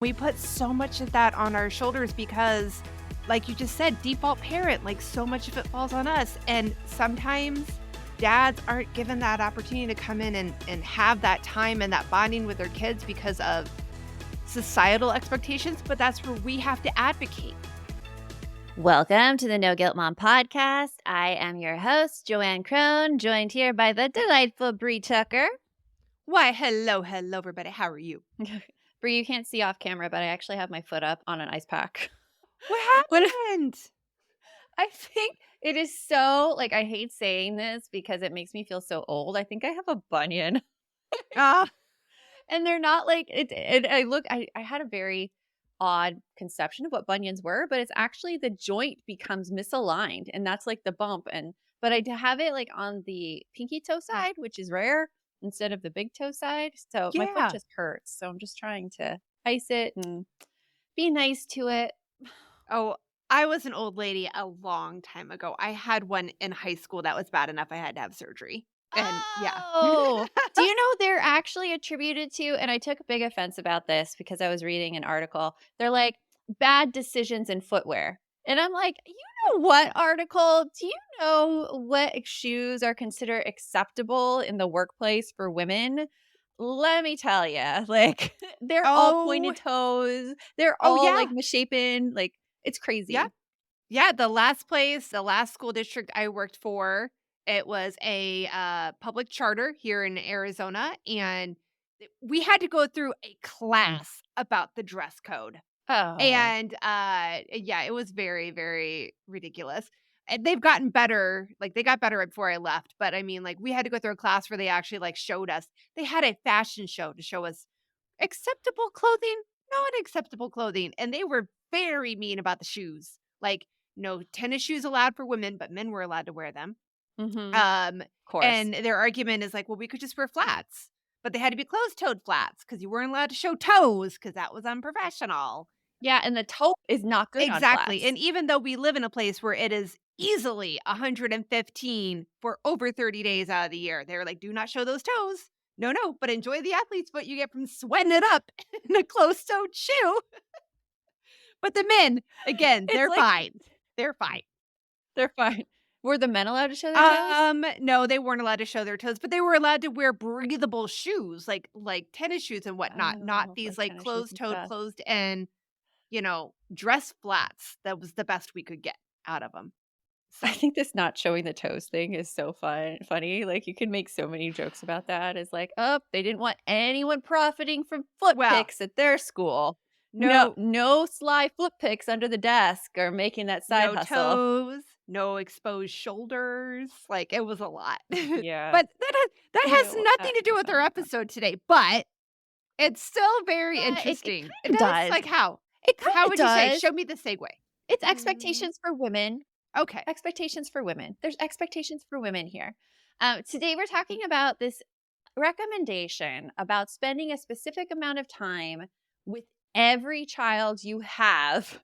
We put so much of that on our shoulders because, like you just said, default parent, like so much of it falls on us. And sometimes dads aren't given that opportunity to come in and have that time and that bonding with their kids because of societal expectations. But that's where we have to advocate. Welcome to the No Guilt Mom podcast. I am your host, Joanne Crone, joined here by the delightful Bree Tucker. Why, hello, everybody. How are you? Bree, you can't see off camera, but I actually have my foot up on an ice pack. What When- happened? I think it is so, I hate saying this because it makes me feel so old. I think I have a bunion. And they're not I had a very odd conception of what bunions were, but it's actually the joint becomes misaligned and that's like the bump. But I have it on the pinky toe side, which is rare, instead of the big toe side. So my foot just hurts. So I'm just trying to ice it and be nice to it. Oh, I was an old lady a long time ago. I had one in high school that was bad enough I had to have surgery. And Oh, do you know they're actually attributed to, and I took a big offense about this because I was reading an article. They're like bad decisions in footwear. And I'm like, you know what article? Do you know what shoes are considered acceptable in the workplace for women? Let me tell you, they're all pointed toes. They're all misshapen. It's crazy. Yeah. The last school district I worked for, it was a public charter here in Arizona, and we had to go through a class about the dress code. Oh. And it was very, very ridiculous. And they've gotten better. They got better right before I left. But I mean, we had to go through a class where they actually showed us. They had a fashion show to show us acceptable clothing, not acceptable clothing. And they were very mean about the shoes. No tennis shoes allowed for women, but men were allowed to wear them. Mm-hmm. Of course. And their argument is well, we could just wear flats. But they had to be closed-toed flats because you weren't allowed to show toes because that was unprofessional. Yeah, and the toe is not good Exactly. on flats. And even though we live in a place where it is easily 115 for over 30 days out of the year, they're do not show those toes. No, but enjoy the athlete's foot you get from sweating it up in a closed-toed shoe. But the men, again, they're fine. They're fine. They're fine. Were the men allowed to show their toes? No, they weren't allowed to show their toes, but they were allowed to wear breathable shoes, like tennis shoes and whatnot, not these closed-toed, closed-in, dress flats. That was the best we could get out of them. So. I think this not showing the toes thing is so funny. You can make so many jokes about that. It's they didn't want anyone profiting from foot pics at their school. No sly flip pics under the desk or making that side hustle. No toes, no exposed shoulders. It was a lot. Yeah. But that has nothing to do with our episode today, but it's still very interesting. It does. How? How would you say? Show me the segue. It's expectations for women. Okay. Expectations for women. There's expectations for women here. Today we're talking about this recommendation about spending a specific amount of time with every child you have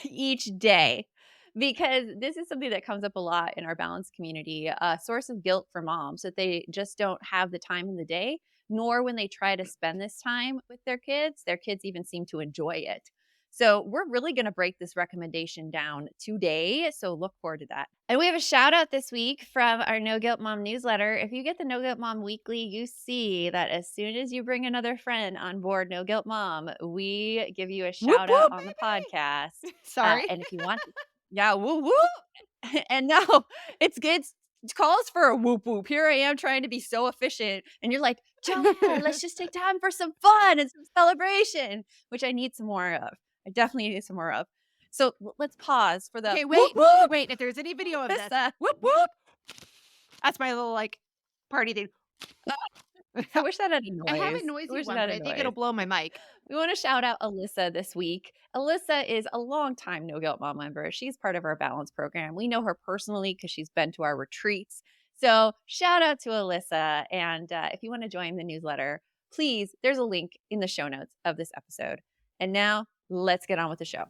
each day, because this is something that comes up a lot in our balanced community, a source of guilt for moms that they just don't have the time in the day, nor when they try to spend this time with their kids even seem to enjoy it. So we're really going to break this recommendation down today. So look forward to that. And we have a shout out this week from our No Guilt Mom newsletter. If you get the No Guilt Mom weekly, you see that as soon as you bring another friend on board No Guilt Mom, we give you a shout out on the podcast. Sorry. And if you want, whoop whoop. And no, it's good. Calls for a whoop whoop. Here I am trying to be so efficient. And you're like, Joanne, let's just take time for some fun and some celebration, which I need some more of. I definitely need some more of. So let's pause for the Okay, whoop, whoop. Wait, if there's any video of this. Whoop, whoop. That's my little party thing. I wish that had a noise. I have a noisy one, but I think it'll blow my mic. We want to shout out Alyssa this week. Alyssa is a longtime No Guilt Mom member. She's part of our Balance program. We know her personally because she's been to our retreats. So shout out to Alyssa. And if you want to join the newsletter, please, there's a link in the show notes of this episode. And now let's get on with the show.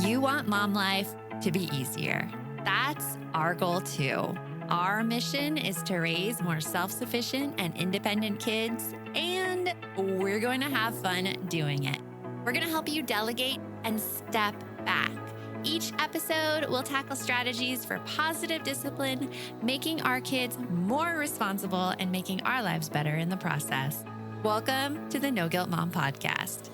You want mom life to be easier. That's our goal too. Our mission is to raise more self sufficient and independent kids, and we're going to have fun doing it. We're going to help you delegate and step back. Each episode will tackle strategies for positive discipline, making our kids more responsible and making our lives better in the process. Welcome to the No Guilt Mom Podcast.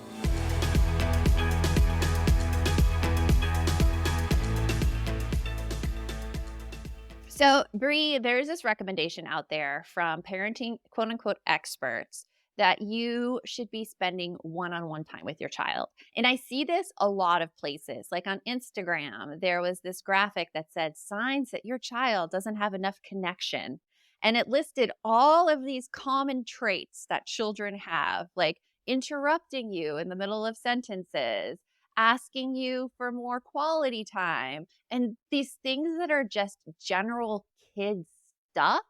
So, Bree, there's this recommendation out there from parenting quote unquote experts that you should be spending one-on-one time with your child. And I see this a lot of places. Like on Instagram, there was this graphic that said signs that your child doesn't have enough connection. And it listed all of these common traits that children have, like interrupting you in the middle of sentences, asking you for more quality time, and these things that are just general kid stuff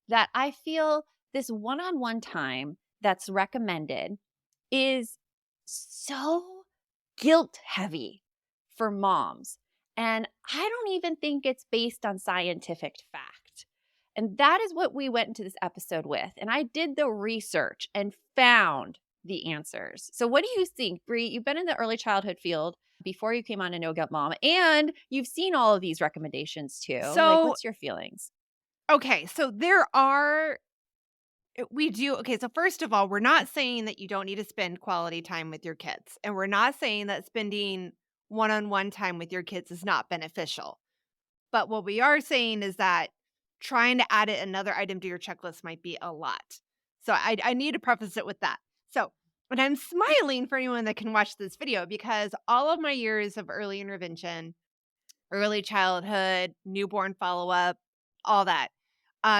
that I feel this one-on-one time that's recommended is so guilt heavy for moms. And I don't even think it's based on scientific fact. And that is what we went into this episode with. And I did the research and found the answers. So what do you think, Bree? You've been in the early childhood field before you came on to No Guilt Mom, and you've seen all of these recommendations too. Like, So, what's your feelings? okay, so okay, so first of all, we're not saying that you don't need to spend quality time with your kids, and we're not saying that spending one-on-one time with your kids is not beneficial. But what we are saying is that trying to add another item to your checklist might be a lot. So I need to preface it with that. So, and I'm smiling for anyone that can watch this video because all of my years of early intervention, early childhood, newborn follow-up, all that.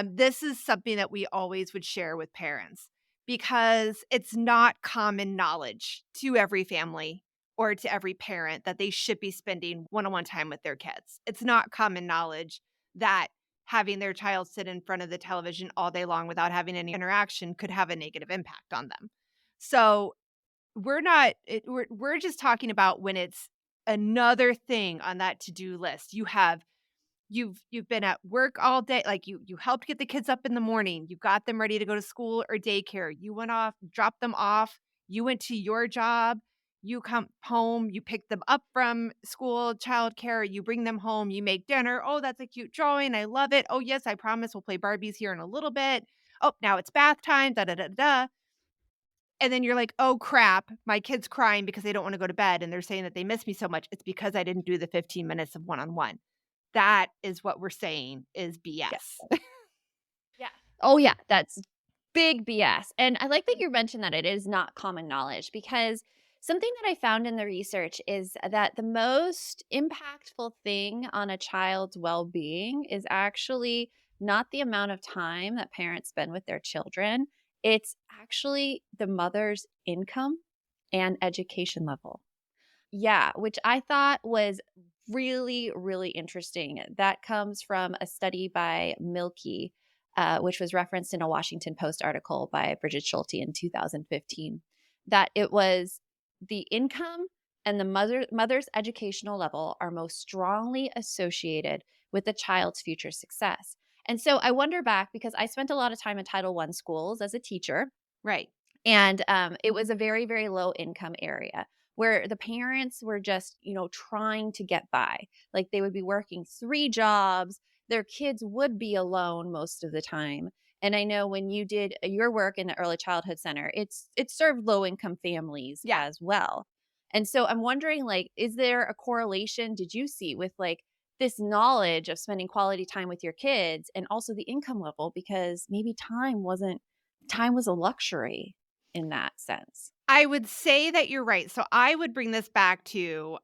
This is something that we always would share with parents because it's not common knowledge to every family or to every parent that they should be spending one-on-one time with their kids. It's not common knowledge that having their child sit in front of the television all day long without having any interaction could have a negative impact on them. So we're just talking about when it's another thing on that to-do list. You've been at work all day, like you helped get the kids up in the morning, you got them ready to go to school or daycare, you went off, dropped them off, you went to your job, you come home, you pick them up from school, childcare, you bring them home, you make dinner. Oh, that's a cute drawing. I love it. Oh, yes, I promise we'll play Barbies here in a little bit. Oh, now it's bath time. Da da da da. And then you're like, "Oh, crap, my kid's crying because they don't wanna go to bed, and they're saying that they miss me so much. It's because I didn't do the 15 minutes of one-on-one." That is what we're saying is Yeah. BS. Yeah. Oh, yeah. That's big BS. And I like that you mentioned that it is not common knowledge, because something that I found in the research is that the most impactful thing on a child's well being is actually not the amount of time that parents spend with their children, it's actually the mother's income and education level. Yeah, which I thought was really, really interesting. That comes from a study by Milky, which was referenced in a Washington Post article by Bridget Schulte in 2015, that it was the income and the mother's educational level are most strongly associated with the child's future success. And so I wonder back, because I spent a lot of time in Title I schools as a teacher, Right. and it was a very, very low income area where the parents were just, trying to get by. Like they would be working three jobs. Their kids would be alone most of the time. And I know when you did your work in the early childhood center, it served low income families Yeah. as well. And so I'm wondering, like, is there a correlation did you see with like this knowledge of spending quality time with your kids and also the income level? Because maybe time was a luxury in that sense. I would say that you're right. So I would bring this back to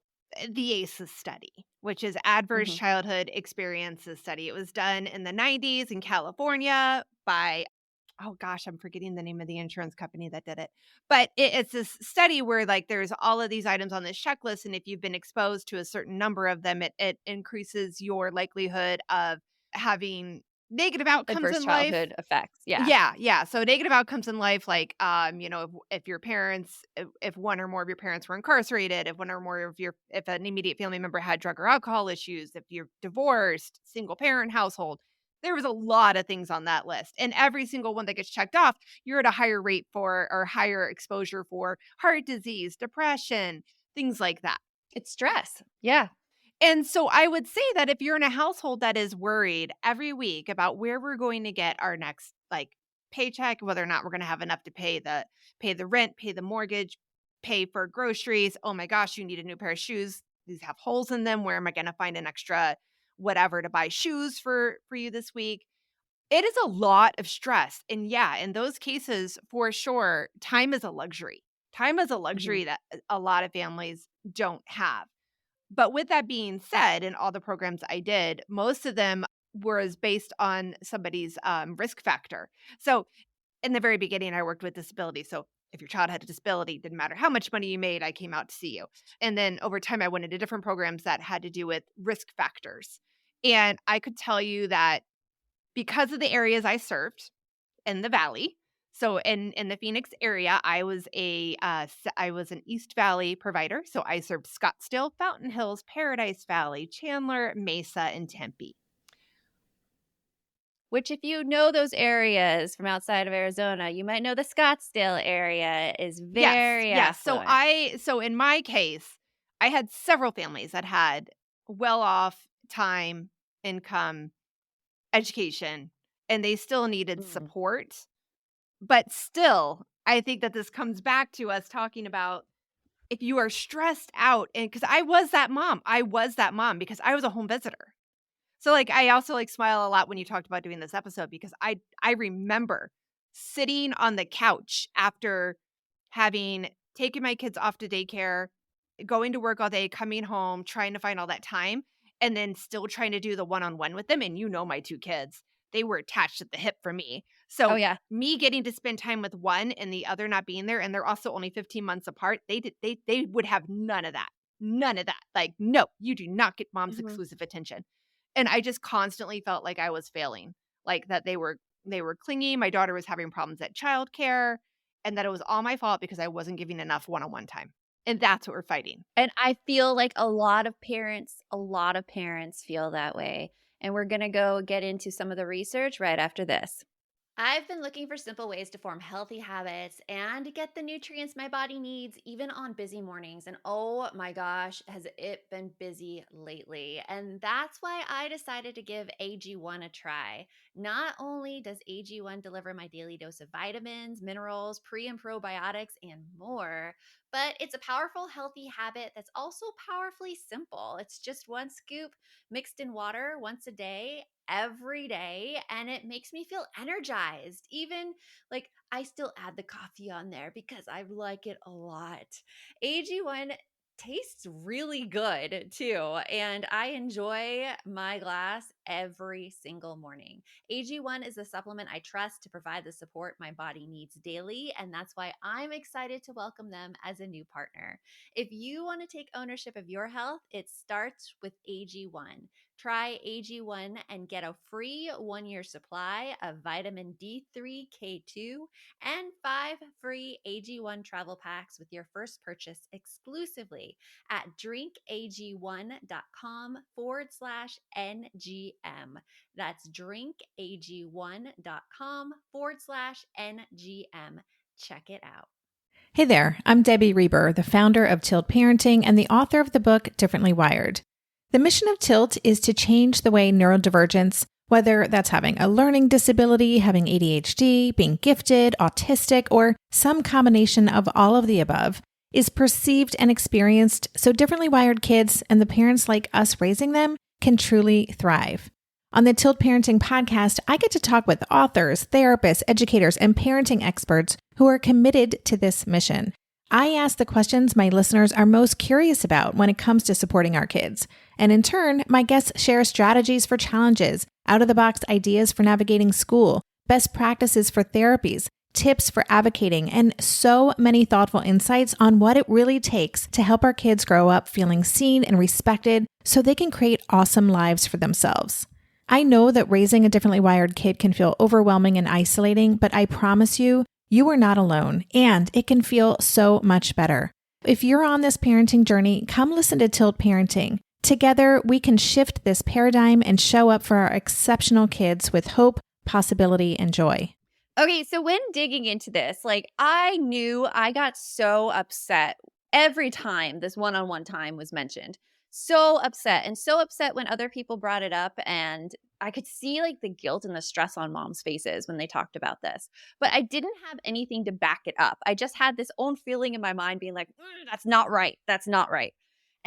the ACEs study, which is Adverse Mhm. Childhood Experiences Study. It was done in the 90s in California by, oh gosh, I'm forgetting the name of the insurance company that did it. But it's this study where like there's all of these items on this checklist. And if you've been exposed to a certain number of them, it increases your likelihood of having negative outcomes Adverse in life. childhood effects. Yeah. Yeah, yeah. So negative outcomes in life, like, if your parents, if one or more of your parents were incarcerated, if one or more of if an immediate family member had drug or alcohol issues, if you're divorced, single parent household, There was a lot of things on that list, and every single one that gets checked off, you're at a higher rate for or higher exposure for heart disease, depression, things like that. It's stress. Yeah. And so I would say that if you're in a household that is worried every week about where we're going to get our next like paycheck, whether or not we're going to have enough to pay the rent, pay the mortgage, pay for groceries. Oh my gosh, you need a new pair of shoes. These have holes in them. Where am I going to find an extra whatever to buy shoes for you this week? It is a lot of stress. And yeah, in those cases, for sure, time is a luxury. Time is a Mhm. luxury that a lot of families don't have. But with that being said, in all the programs I did, most of them was based on somebody's risk factor. So in the very beginning, I worked with disability. So if your child had a disability, didn't matter how much money you made, I came out to see you. And then over time, I went into different programs that had to do with risk factors. And I could tell you that because of the areas I served in the valley, so in the Phoenix area, I was an East Valley provider, so I served Scottsdale, Fountain Hills, Paradise Valley, Chandler, Mesa, and Tempe. Which if you know those areas from outside of Arizona, you might know the Scottsdale area is Yes, very yes. affluent. So in my case, I had several families that had well-off time, income, education, and they still needed Mm. support. But still, I think that this comes back to us talking about if you are stressed out, and because I was that mom because I was a home visitor. So, like, I also, like, smile a lot when you talked about doing this episode because I remember sitting on the couch after having taken my kids off to daycare, going to work all day, coming home, trying to find all that time, and then still trying to do the one-on-one with them, and you know my 2 kids, they were attached at the hip for me. Oh, So, yeah. me getting to spend time with one and the other not being there, and they're also only 15 months apart, they would have none of that. None of that. Like, "No, you do not get mom's Mhm. exclusive attention." And I just constantly felt like I was failing, like that they were clingy, my daughter was having problems at childcare, and that it was all my fault because I wasn't giving enough one-on-one time. And that's what we're fighting. And I feel like a lot of parents feel that way. And we're going to go get into some of the research right after this. I've been looking for simple ways to form healthy habits and get the nutrients my body needs, even on busy mornings. And oh my gosh, has it been busy lately? And that's why I decided to give AG1 a try. Not only does AG1 deliver my daily dose of vitamins, minerals, pre and probiotics, and more, but it's a powerful, healthy habit that's also powerfully simple. It's just one scoop mixed in water once a day, every day, and it makes me feel energized. Even like I still add the coffee on there because I like it a lot. AG1 tastes really good too, and I enjoy my glass every single morning. AG1 is a supplement I trust to provide the support my body needs daily, and that's why I'm excited to welcome them as a new partner. If you want to take ownership of your health, it starts with AG1. Try AG1 and get a free 1-year supply of vitamin D3, K2, and 5 free AG1 travel packs with your first purchase exclusively at drinkag1.com/NGM. That's drinkag1.com/NGM. Check it out. Hey there, I'm Debbie Reber, the founder of Tilt Parenting and the author of the book Differently Wired. The mission of Tilt is to change the way neurodivergence, whether that's having a learning disability, having ADHD, being gifted, autistic, or some combination of all of the above, is perceived and experienced so differently wired kids and the parents like us raising them can truly thrive. On the Tilt Parenting podcast, I get to talk with authors, therapists, educators, and parenting experts who are committed to this mission. I ask the questions my listeners are most curious about when it comes to supporting our kids. And in turn, my guests share strategies for challenges, out-of-the-box ideas for navigating school, best practices for therapies, tips for advocating, and so many thoughtful insights on what it really takes to help our kids grow up feeling seen and respected so they can create awesome lives for themselves. I know that raising a differently wired kid can feel overwhelming and isolating, but I promise you, you are not alone, and it can feel so much better. If you're on this parenting journey, come listen to Tilt Parenting. Together, we can shift this paradigm and show up for our exceptional kids with hope, possibility, and joy. Okay, so when digging into this, like I knew I got so upset every time this one-on-one time was mentioned. So upset and so upset when other people brought it up, and I could see like the guilt and the stress on moms' faces when they talked about this. But I didn't have anything to back it up. I just had this own feeling in my mind being like, that's not right. That's not right.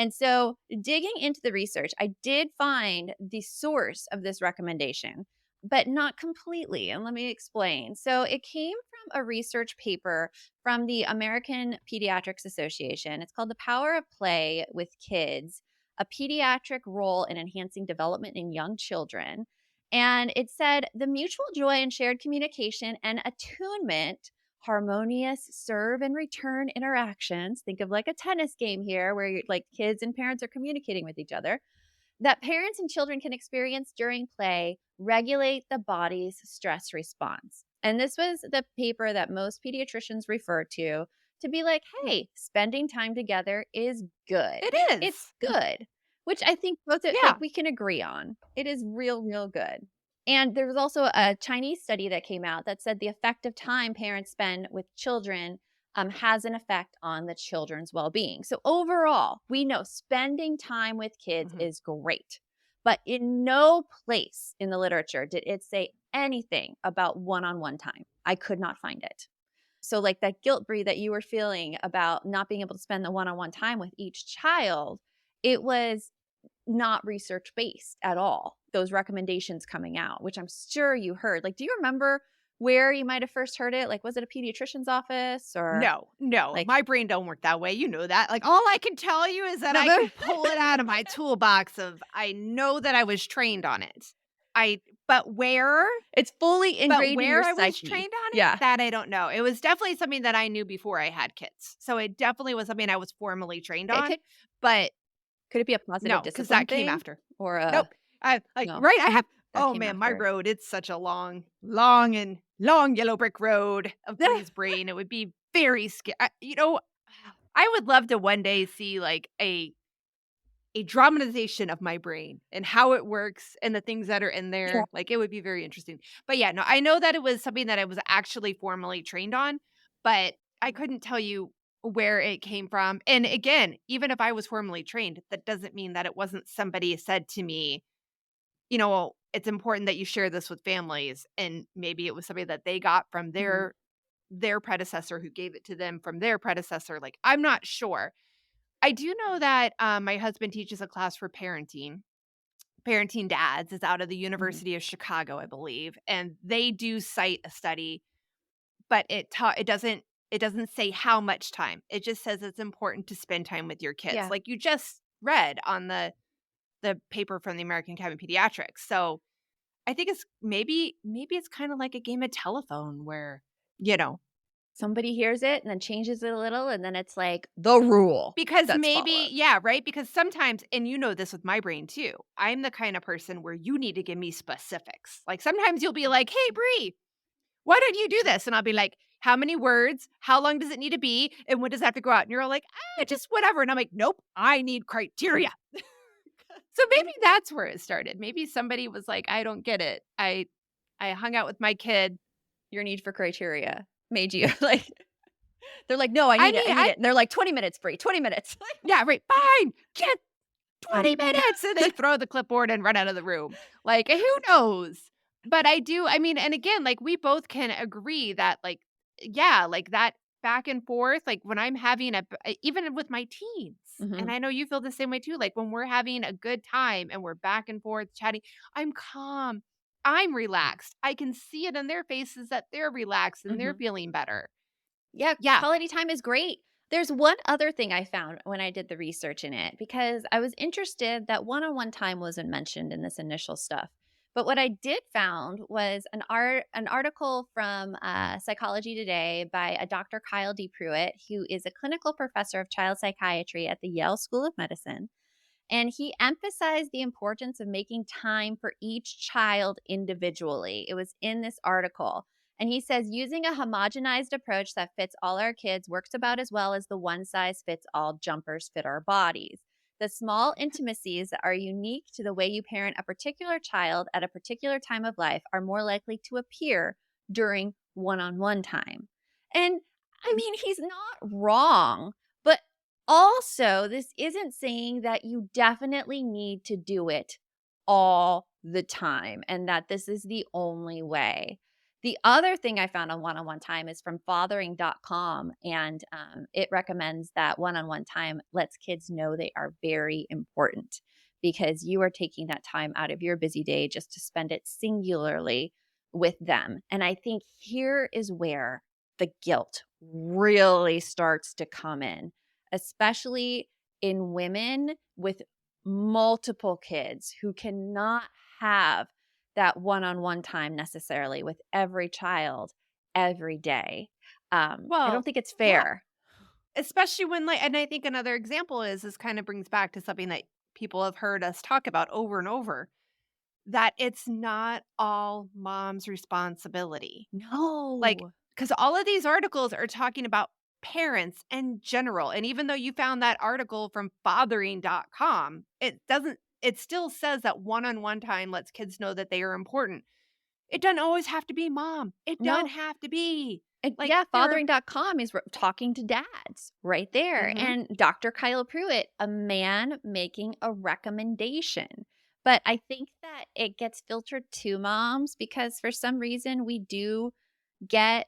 And so digging into the research, I did find the source of this recommendation, but not completely. And let me explain. So it came from a research paper from the American Pediatrics Association. It's called The Power of Play with Kids, a pediatric role in enhancing development in young children. And it said the mutual joy and shared communication and attunement, harmonious serve and return interactions. Think of like a tennis game here where you're, like kids and parents are communicating with each other, that parents and children can experience during play regulate the body's stress response. And this was the paper that most pediatricians refer to be like, hey, spending time together is good. It is. It's good, which I think both Yeah. like we can agree on. It is real, real good. And there was also a Chinese study that came out that said the effect of time parents spend with children has an effect on the children's well-being. So overall, we know spending time with kids is great, but in no place in the literature did it say anything about one-on-one time. I could not find it. So like that guilt, Brie, that you were feeling about not being able to spend the one-on-one time with each child, it was not research-based at all. Those recommendations coming out, which I'm sure you heard. Like, do you remember where you might have first heard it? Like, was it a pediatrician's office or? No, Like- my brain don't work that way. You know that. Like, all I can tell you is that No, I but- can pull it out of my toolbox of, I know that I was trained on it. But where It's fully ingrained in your I was psyche. trained on it, Yeah. that I don't know. It was definitely something that I knew before I had kids. So it definitely was something I was formally trained on. But Could it be a positive no, because discipline that came thing? after. Or a Nope. I like no, right. I have. that Oh came man, my after. road. It's such a long yellow brick road of Bree's brain. It would be very scary. I would love to one day see like a dramatization of my brain and how it works and the things that are in there. Yeah. Like it would be very interesting. But yeah, no, I know that it was something that I was actually formally trained on, but I couldn't tell you where it came from. And again, even if I was formally trained, that doesn't mean that it wasn't somebody said to me, it's important that you share this with families. And maybe it was something that they got from their predecessor who gave it to them from their predecessor. Like, I'm not sure. I do know that my husband teaches a class for parenting dads. It's out of the University of Chicago, I believe. And they do cite a study, but it doesn't say how much time. It just says it's important to spend time with your kids. Yeah. Like you just read on the paper from the American Academy of Pediatrics. So I think it's maybe it's kind of like a game of telephone where, Somebody hears it and then changes it a little, and then it's like the rule. because that's maybe, followed. yeah, right? Because sometimes, and you know this with my brain too, I'm the kind of person where you need to give me specifics. Like sometimes you'll be like, hey, Bree, why don't you do this? And I'll be like, how many words? How long does it need to be? And when does it have to go out? And you're all like, just whatever. And I'm like, nope, I need criteria. So maybe that's where it started. Maybe somebody was like, I don't get it. I hung out with my kid. Your need for criteria made you like, they're like, no, I need it. And they're like, 20 minutes, Bree, 20 minutes. Yeah, right. Fine. Get 20 minutes. And they throw the clipboard and run out of the room. Like, who knows? But and again, like we both can agree that like, yeah, like that back and forth, like when I'm having even with my teens, and I know you feel the same way too, like when we're having a good time and we're back and forth chatting, I'm calm, I'm relaxed. I can see it in their faces that they're relaxed and they're feeling better. Yeah. Quality time is great. There's one other thing I found when I did the research in it, because I was interested that one-on-one time wasn't mentioned in this initial stuff. But what I did found was an article from Psychology Today by a Dr. Kyle D. Pruitt, who is a clinical professor of child psychiatry at the Yale School of Medicine. And he emphasized the importance of making time for each child individually. It was in this article. And he says using a homogenized approach that fits all our kids works about as well as the one size fits all jumpers fit our bodies. The small intimacies that are unique to the way you parent a particular child at a particular time of life are more likely to appear during one-on-one time. And I mean, he's not wrong, but also this isn't saying that you definitely need to do it all the time and that this is the only way. The other thing I found on one-on-one time is from fathering.com, and it recommends that one-on-one time lets kids know they are very important because you are taking that time out of your busy day just to spend it singularly with them. And I think here is where the guilt really starts to come in, especially in women with multiple kids who cannot have that one-on-one time necessarily with every child every day. I don't Well, think it's yeah, fair. especially when like and I think another example is this kind of brings back to something that people have heard us talk about over and over, that it's not all mom's responsibility. Like, No. because all of these articles are talking about parents in general, and even though you found that article from fathering.com, it still says that one-on-one time lets kids know that they are important. It doesn't always have to be mom. It doesn't No. have to be. And Like, yeah, there are fathering.com is talking to dads right there. Mhm. And Dr. Kyle Pruitt, a man making a recommendation. But I think that it gets filtered to moms because for some reason we do get,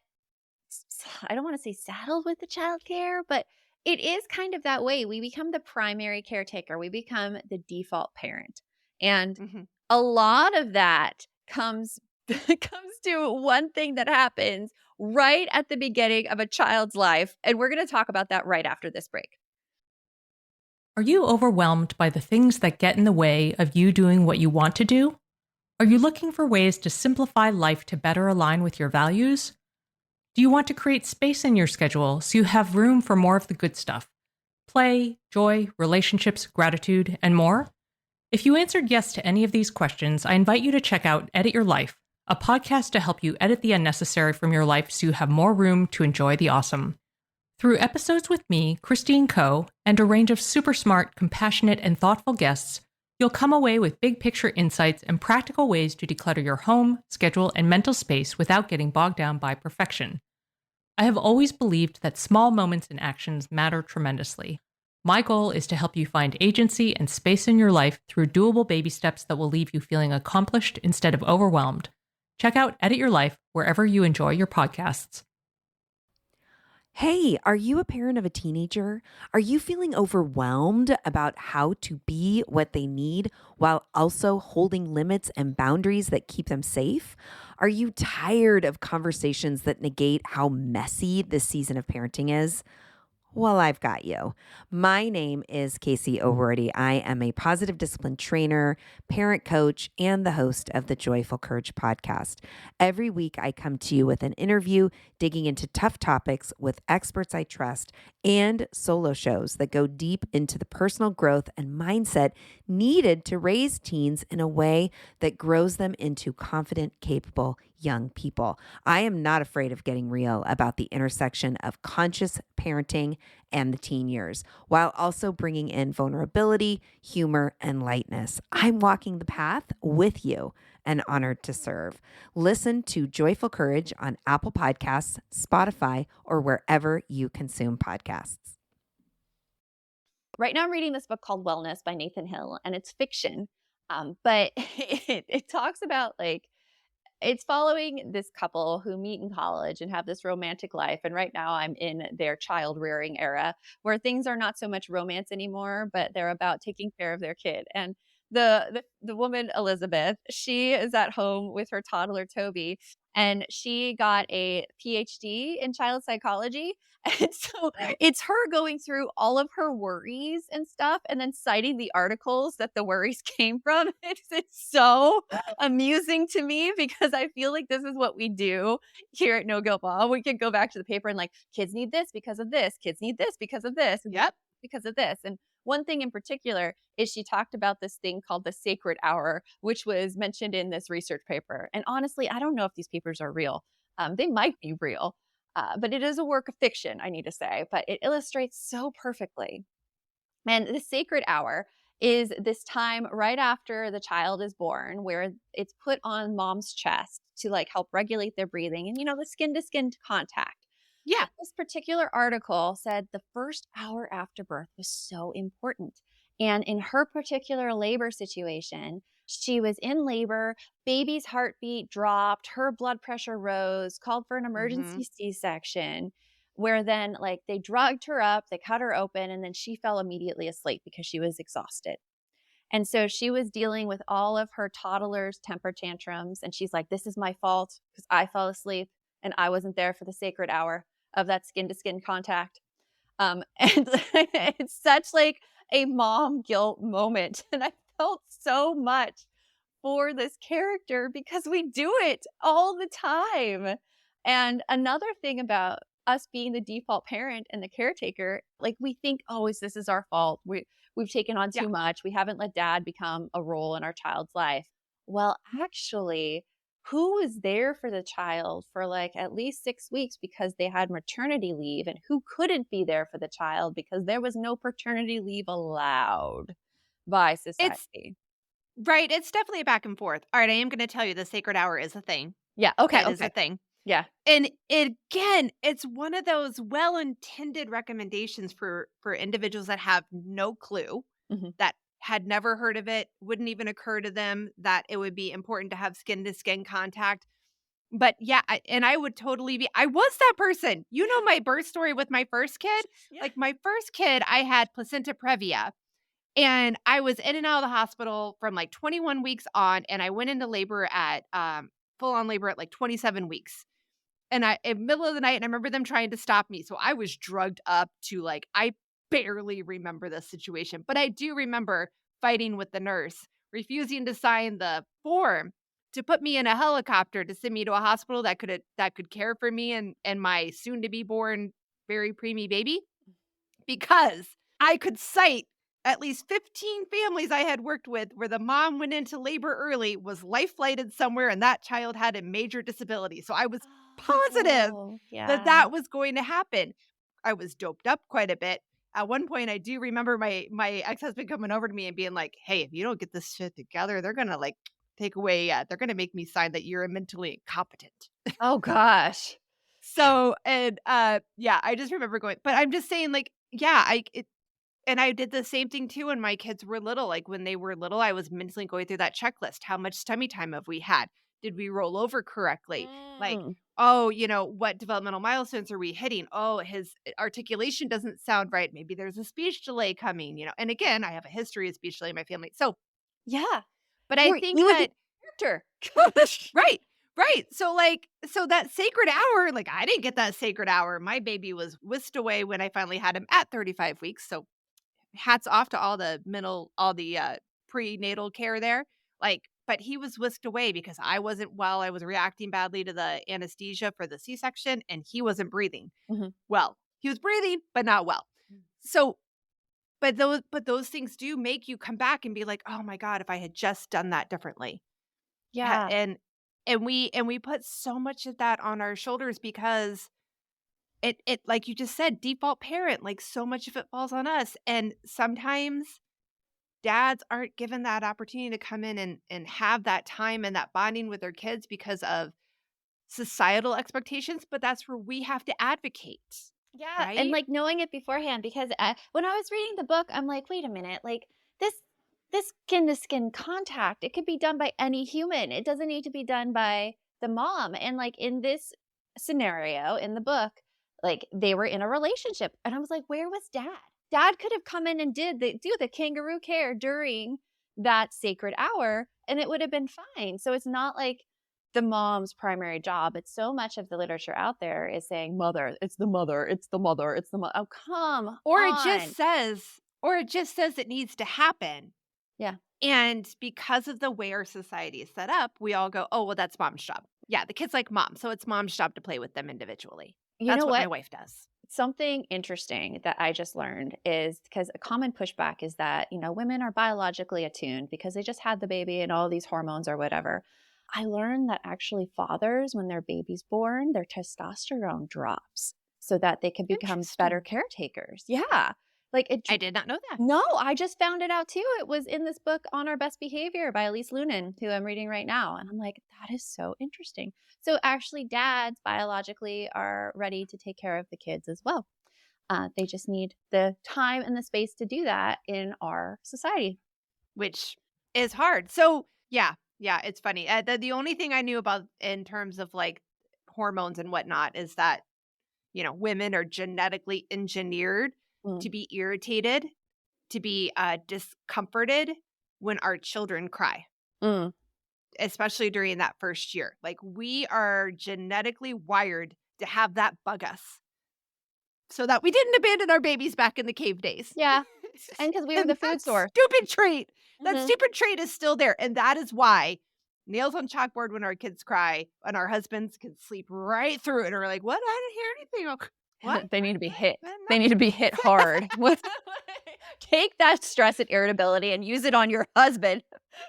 I don't want to say saddled with the childcare, but it is kind of that way. We become the primary caretaker, we become the default parent. And Mhm. a lot of that comes comes to one thing that happens right at the beginning of a child's life, and we're going to talk about that right after this break. Are you overwhelmed by the things that get in the way of you doing what you want to do? Are you looking for ways to simplify life to better align with your values? Do you want to create space in your schedule so you have room for more of the good stuff? Play, joy, relationships, gratitude, and more? If you answered yes to any of these questions, I invite you to check out Edit Your Life, a podcast to help you edit the unnecessary from your life so you have more room to enjoy the awesome. Through episodes with me, Christine Coe, and a range of super smart, compassionate, and thoughtful guests, you'll come away with big picture insights and practical ways to declutter your home, schedule, and mental space without getting bogged down by perfection. I have always believed that small moments and actions matter tremendously. My goal is to help you find agency and space in your life through doable baby steps that will leave you feeling accomplished instead of overwhelmed. Check out Edit Your Life wherever you enjoy your podcasts. Hey, are you a parent of a teenager? Are you feeling overwhelmed about how to be what they need while also holding limits and boundaries that keep them safe? Are you tired of conversations that negate how messy this season of parenting is? Well, I've got you. My name is Casey O'Rourke. I am a positive discipline trainer, parent coach, and the host of the Joyful Courage podcast. Every week, I come to you with an interview digging into tough topics with experts I trust and solo shows that go deep into the personal growth and mindset needed to raise teens in a way that grows them into confident, capable young people. I am not afraid of getting real about the intersection of conscious parenting and the teen years, while also bringing in vulnerability, humor, and lightness. I'm walking the path with you and honored to serve. Listen to Joyful Courage on Apple Podcasts, Spotify, or wherever you consume podcasts. Right now, I'm reading this book called Wellness by Nathan Hill, and it's fiction. But it talks about like, it's following this couple who meet in college and have this romantic life. And right now I'm in their child rearing era where things are not so much romance anymore, but they're about taking care of their kid. And the woman, Elizabeth, she is at home with her toddler, Toby, and she got a PhD in child psychology. And so it's her going through all of her worries and stuff and then citing the articles that the worries came from. It's so amusing to me because I feel like this is what we do here at No Guilt Mom. We can go back to the paper and like, kids need this because of this, kids need this because of this, and Yep. because of this. And one thing in particular is she talked about this thing called the sacred hour, which was mentioned in this research paper. And honestly, I don't know if these papers are real. They might be real, but it is a work of fiction, I need to say, but it illustrates so perfectly And the sacred hour is this time right after the child is born where it's put on mom's chest to like help regulate their breathing and, the skin to skin contact. Yeah. But this particular article said the first hour after birth was so important. And in her particular labor situation, she was in labor, baby's heartbeat dropped, her blood pressure rose, called for an Mhm. emergency C-section, where then like they drugged her up, they cut her open, and then she fell immediately asleep because she was exhausted. And so she was dealing with all of her toddler's temper tantrums. And she's like, this is my fault because I fell asleep and I wasn't there for the sacred hour of that skin to skin contact. And it's such like a mom guilt moment. And I felt so much for this character because we do it all the time. And another thing about us being the default parent and the caretaker, like we think, oh, this is our fault. We've taken on Yeah. too much. We haven't let dad become a role in our child's life. Well, actually, who was there for the child for like at least 6 weeks because they had maternity leave, and who couldn't be there for the child because there was no paternity leave allowed by It's society? right, it's definitely a back and forth. Alright, I am gonna tell you the sacred hour is a thing. Yeah. Okay. That is a Okay. thing. Yeah. And again, it's one of those well-intended recommendations for individuals that have no clue, Mhm. that had never heard of it, wouldn't even occur to them that it would be important to have skin-to-skin contact. But yeah, I would totally be I was that person. You know my birth story with my first kid? Yeah. Like, my first kid, I had placenta previa, and I was in and out of the hospital from, like, 21 weeks on, and I went into labor at, full-on labor at, like, 27 weeks. And in middle of the night, and I remember them trying to stop me, so I was drugged up to, like I barely remember this situation, but I do remember fighting with the nurse, refusing to sign the form to put me in a helicopter to send me to a hospital that could care for me and my soon to be born very preemie baby, because I could cite at least 15 families I had worked with where the mom went into labor early, was life flighted somewhere, and that child had a major disability. So I was positive Oh, that yeah. that was going to happen. I was doped up quite a bit. At one point, I do remember my ex-husband coming over to me and being like, "Hey, if you don't get this shit together, they're gonna like take away. They're gonna make me sign that you're mentally incompetent." Oh gosh. So, and yeah, I just remember going. But I'm just saying, like, yeah, and I did the same thing too when my kids were little. Like, when they were little, I was mentally going through that checklist. How much tummy time have we had? Did we roll over correctly? Like, Mm. oh, what developmental milestones are we hitting? Oh, his articulation doesn't sound right. Maybe there's a speech delay coming. And again, I have a history of speech delay in my family. So, Yeah. but I think You would be that a character. right, right. So that sacred hour, like, I didn't get that sacred hour. My baby was whisked away when I finally had him at 35 weeks. So hats off to all the prenatal care there. Like, but he was whisked away because I wasn't well. I was reacting badly to the anesthesia for the C-section, and he wasn't breathing Mhm. well. He was breathing, but not well. So, but those things do make you come back and be like, "Oh my god, if I had just done that differently." Ha- Yeah. and we put so much of that on our shoulders because it like you just said, default parent, like, so much of it falls on us, and sometimes dads aren't given that opportunity to come in and have that time and that bonding with their kids because of societal expectations, but that's where we have to advocate, Yeah, and, right? like, knowing it beforehand because, when I was reading the book, I'm like, "Wait a minute, like, this this skin-to-skin contact, it could be done by any human. It doesn't need to be done by the mom." And, like, in this scenario in the book, like, they were in a relationship, and I was like, "Where was dad?" Dad could have come in and do the kangaroo care during that sacred hour, and it would have been fine. So it's not like the mom's primary job. It's so much of the literature out there is saying, "Mother, it's the mother, it's the mother, it's the mother." Oh, come Or it just on. says or it just says it needs to happen. Yeah. And because of the way our society is set up, we all go, "Oh, well, that's mom's job." Yeah, the kid's like mom, so it's mom's job to play with them individually. You That's know what my what? wife does. Something interesting that I just learned is because a common pushback is that, women are biologically attuned because they just had the baby and all these hormones or whatever. I learned that actually fathers, when their baby's born, their testosterone drops so that they can become better Interesting. caretakers. Yeah. Like it I did not know that. No, I just found it out too. It was in this book On Our Best Behavior by Elise Lunan, who I'm reading right now. And I'm like, that is so interesting. So actually, dads biologically are ready to take care of the kids as well. They just need the time and the space to do that in our society. Which is hard. So yeah, it's funny. The only thing I knew about in terms of like hormones and whatnot is that, women are genetically engineered Mm. to be irritated, to be discomforted when our children cry, Mm. especially during that first year. Like we are genetically wired to have that bug us so that we didn't abandon our babies back in the cave days. Yeah. And because we were the food that source. stupid trait. That Mhm. stupid trait is still there. And that is why nails on chalkboard when our kids cry and our husbands can sleep right through it. And we're like, what? I didn't hear anything. What? They need to be hit. What? They need to be hit hard. Take that stress and irritability and use it on your husband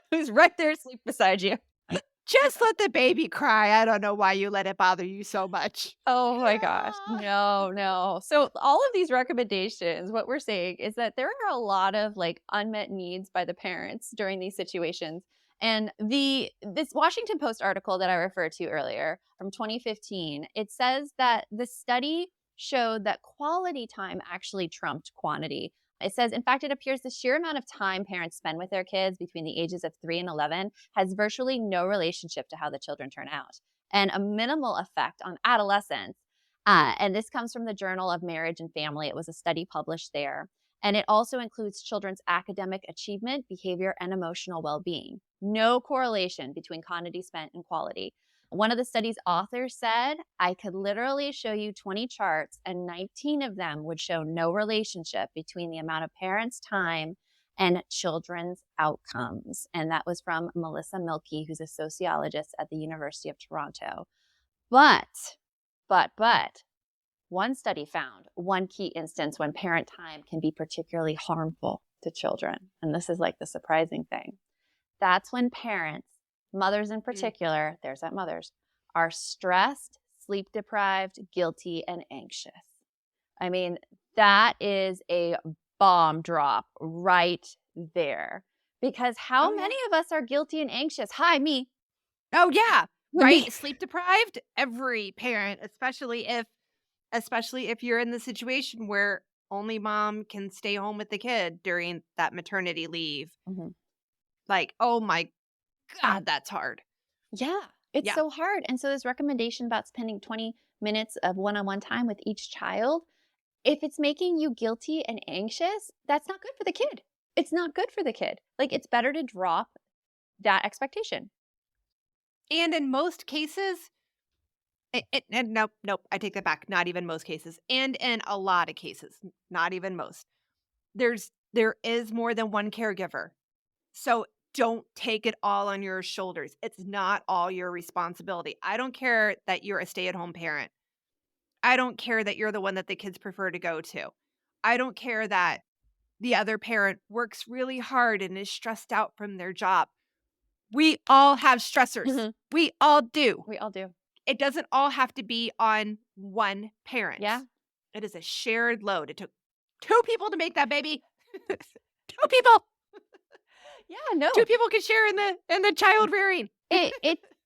who's right there asleep beside you. Just let the baby cry. I don't know why you let it bother you so much. Oh my gosh. No. So all of these recommendations, what we're saying is that there are a lot of like unmet needs by the parents during these situations. And this Washington Post article that I referred to earlier from 2015, it says that the study showed that quality time actually trumped quantity. It says, in fact, it appears the sheer amount of time parents spend with their kids between the ages of 3 and 11 has virtually no relationship to how the children turn out, and a minimal effect on adolescence. And this comes from the Journal of Marriage and Family. It was a study published there. And it also includes children's academic achievement, behavior, and emotional well-being. No correlation between quantity spent and quality. One of the study's authors said, I could literally show you 20 charts and 19 of them would show no relationship between the amount of parents' time and children's outcomes. And that was from Melissa Milkey, who's a sociologist at the University of Toronto. But, one study found one key instance when parent time can be particularly harmful to children. And this is like the surprising thing. That's when parents, mothers in particular, there's that mothers, are stressed, sleep deprived, guilty, and anxious. I mean, that is a bomb drop right there. Because how many of us are guilty and anxious? Hi, me. Oh yeah, Me. right. Sleep deprived. Every parent, especially if you're in the situation where only mom can stay home with the kid during that maternity leave. Mhm. Like, oh my God, that's hard. Yeah, it's Yeah. so hard. And so this recommendation about spending 20 minutes of one-on-one time with each child, if it's making you guilty and anxious, that's not good for the kid. It's not good for the kid. Like, it's better to drop that expectation. And in most cases, and nope, I take that back. Not even most cases. And in a lot of cases, not even most, there is more than one caregiver. So don't take it all on your shoulders. It's not all your responsibility. I don't care that you're a stay-at-home parent. I don't care that you're the one that the kids prefer to go to. I don't care that the other parent works really hard and is stressed out from their job. We all have stressors. Mhm. We all do. We all do. It doesn't all have to be on one parent. Yeah. It is a shared load. It took 2 people to make that baby. 2 people. Yeah, no. 2 people can share in the child rearing.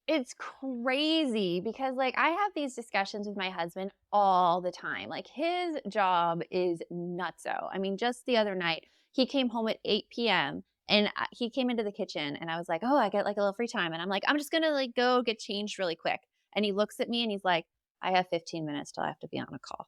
It's crazy because like I have these discussions with my husband all the time. Like his job is nutso. I mean, just the other night, he came home at 8 p.m. and he came into the kitchen and I was like, oh, I get like a little free time. And I'm like, I'm just going to like go get changed really quick. And he looks at me and he's like, I have 15 minutes till I have to be on a call.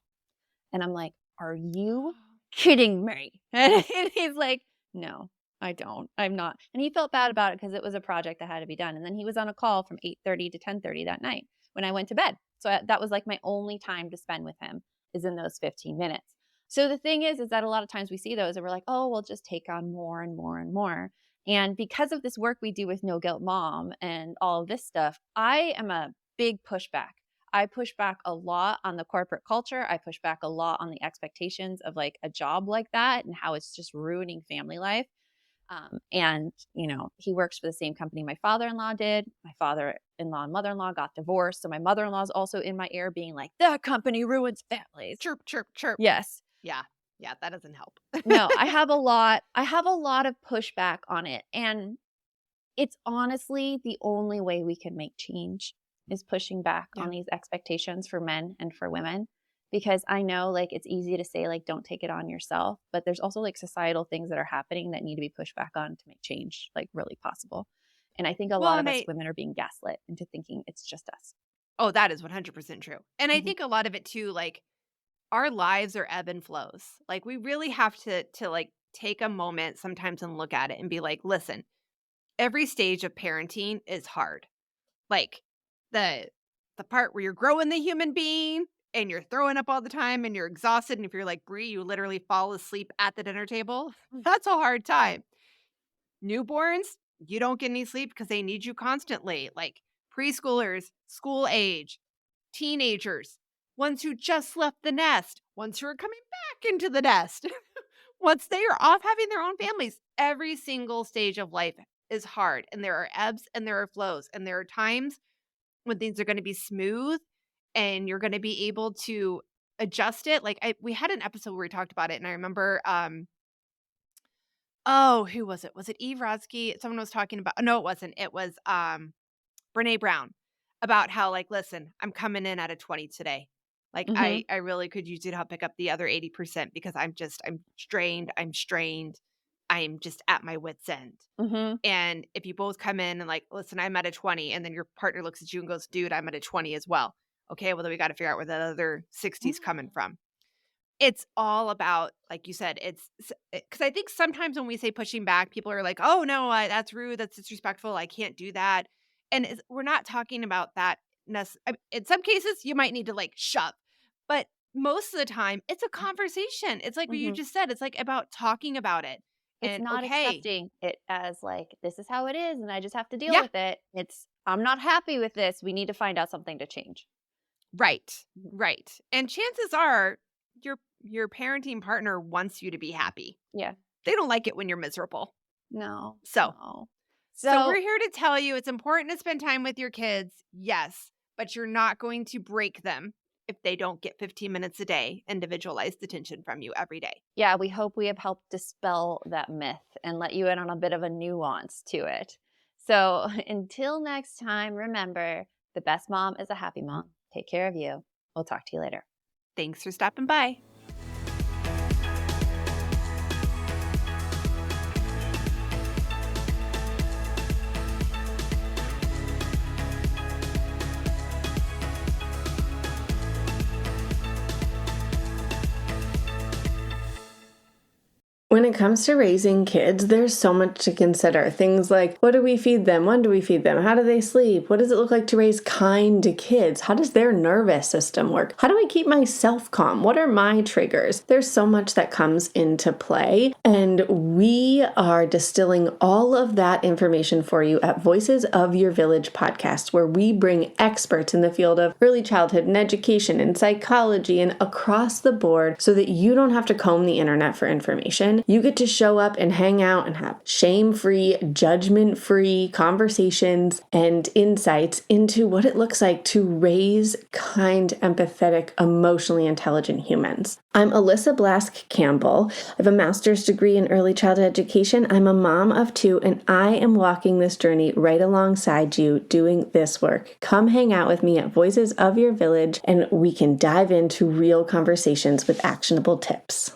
And I'm like, are you kidding me? And he's like, no, I don't. I'm not. And he felt bad about it because it was a project that had to be done. And then he was on a call from 8:30 to 10:30 that night when I went to bed. So that was like my only time to spend with him is in those 15 minutes. So the thing is that a lot of times we see those and we're like, oh, we'll just take on more and more and more. And because of this work we do with No Guilt Mom and all of this stuff, I am a big pushback. I push back a lot on the corporate culture. I push back a lot on the expectations of like a job like that and how it's just ruining family life. And, you know, he works for the same company my father-in-law did. My father-in-law and mother-in-law got divorced. So my mother-in-law is also in my ear being like, that company ruins families. Chirp, chirp, chirp. Yes. Yeah. Yeah, that doesn't help. No, I have a lot of pushback on it. And it's honestly the only way we can make change is pushing back Yeah. on these expectations for men and for women. Because I know like it's easy to say like don't take it on yourself, but there's also like societal things that are happening that need to be pushed back on to make change like really possible. And I think a Well, lot of and us women are being gaslit into thinking it's just us. oh, that is 100% true. And I Mhm. think a lot of it too, like our lives are ebb and flows. Like we really have to like take a moment sometimes and look at it and be like, listen, every stage of parenting is hard. Like the the part where you're growing the human being and you're throwing up all the time and you're exhausted and if you're like Brie, you literally fall asleep at the dinner table. That's a hard time. Newborns, you don't get any sleep because they need you constantly. Like preschoolers, school age, teenagers, ones who just left the nest, ones who are coming back into the nest. Once they are off having their own families, every single stage of life is hard. And there are ebbs and there are flows. And there are times when things are going to be smooth and you're going to be able to adjust it. Like we had an episode where we talked about it. And I remember, oh, who was it? Was it Eve Rodsky? Someone was talking about, no, it wasn't. It was Brene Brown about how like, listen, I'm coming in at a 20 today. Like Mhm. I really could use you to help pick up the other 80% because I'm strained, I'm just at my wit's end. Mhm. And if you both come in and like, listen, I'm at a 20, and then your partner looks at you and goes, dude, I'm at a 20 as well. Okay, well then we got to figure out where that other 60 is coming from. It's all about, like you said, it's because I think sometimes when we say pushing back, people are like, oh no, that's rude, that's disrespectful, I can't do that. And we're not talking about that. In some cases, you might need to like shove, but most of the time, it's a conversation. It's like what you Mhm. just said. It's like about talking about it. It's And not okay, accepting it as like this is how it is and I just have to deal yeah, with it. It's I'm not happy with this. We need to find out something to change. right, Mhm. right. And chances are, your parenting partner wants you to be happy. Yeah. They don't like it when you're miserable. No. So No. So we're So, here to tell you it's important to spend time with your kids, yes, but you're not going to break them if they don't get 15 minutes a day, individualized attention from you every day. yeah, we hope we have helped dispel that myth and let you in on a bit of a nuance to it. So, until next time, remember the best mom is a happy mom. Take care of you. We'll talk to you later. Thanks for stopping by. When it comes to raising kids, there's so much to consider. Things like, what do we feed them? When do we feed them? How do they sleep? What does it look like to raise kind kids? How does their nervous system work? How do I keep myself calm? What are my triggers? There's so much that comes into play, and we are distilling all of that information for you at Voices of Your Village podcast, where we bring experts in the field of early childhood and education and psychology and across the board so that you don't have to comb the internet for information. You get to show up and hang out and have shame-free, judgment-free conversations and insights into what it looks like to raise kind, empathetic, emotionally intelligent humans. I'm Alyssa Blask Campbell. I have a master's degree in early childhood education. I'm a mom of 2, and I am walking this journey right alongside you doing this work. Come hang out with me at Voices of Your Village, and we can dive into real conversations with actionable tips.